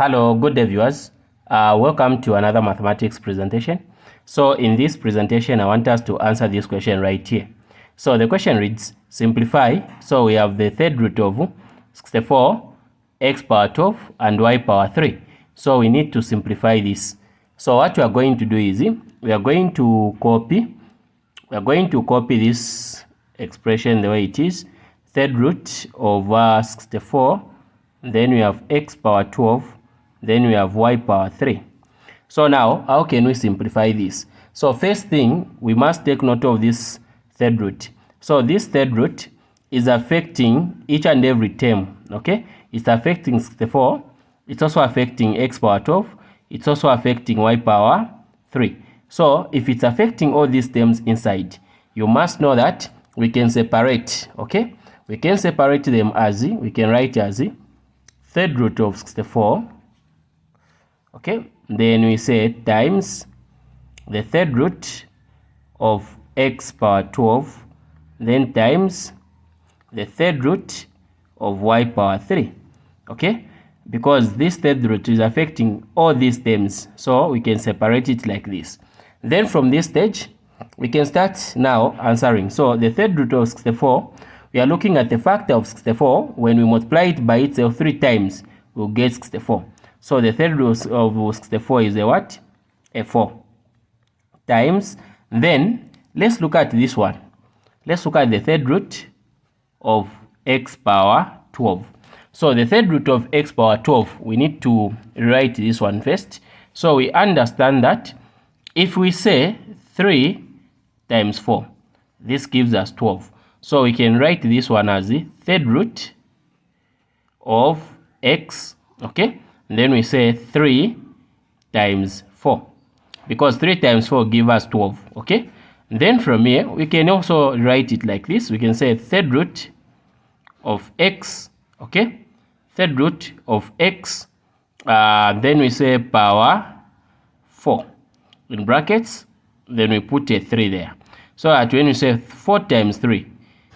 Hello, good day viewers. Welcome to another mathematics presentation. So in this presentation, I want us to answer this question right here. So the question reads, simplify. So we have the third root of 64, x power 12 and y power 3. So we need to simplify this. So what we are going to do is, we are going to copy this expression the way it is. Third root of 64, then we have x power 12, then we have y power 3. So now, how can we simplify this? So first thing, we must take note of this third root. So this third root is affecting each and every term, okay? It's affecting 64, it's also affecting x power 12, it's also affecting y power 3. So if it's affecting all these terms inside, you must know that we can separate, okay? We can separate them as, we can write as third root of 64, okay, then we say times the third root of x power 12, then times the third root of y power 3, okay, because this third root is affecting all these terms, so we can separate it like this. Then from this stage, we can start now answering. So the third root of 64, we are looking at the factor of 64. When we multiply it by itself 3 times, we'll get 64. So the third root of 64 is a what? A 4. Times, then let's look at this one. Let's look at the third root of x power 12. So the third root of x power 12, we need to write this one first. So we understand that if we say 3 times 4, this gives us 12. So we can write this one as the third root of x, okay? And then we say 3 times 4, because 3 times 4 gives us 12, okay? And then from here, we can also write it like this. We can say third root of x, okay? Third root of x, then we say power 4, in brackets, then we put a 3 there. So that when we say 4 times 3,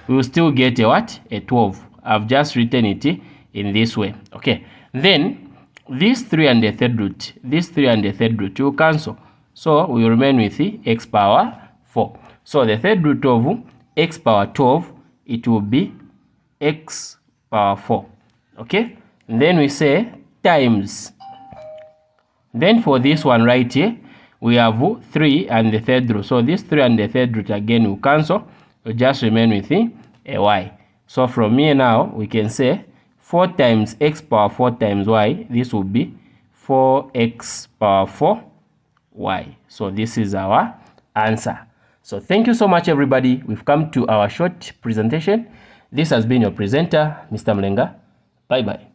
we will still get a what? A 12. I've just written it in this way, okay? Then this 3 and the third root, this 3 and the third root will cancel. So we will remain with the x power 4. So the third root of x power 12, it will be x power 4, okay? And then we say times. Then for this one right here, we have 3 and the third root. So this 3 and the third root again will cancel. We'll just remain with a y. So from here now, we can say 4 times x power 4 times y. This will be 4x power 4 y. So this is our answer. So thank you so much, everybody. We've come to our short presentation. This has been your presenter, Mr. Mlenga. Bye-bye.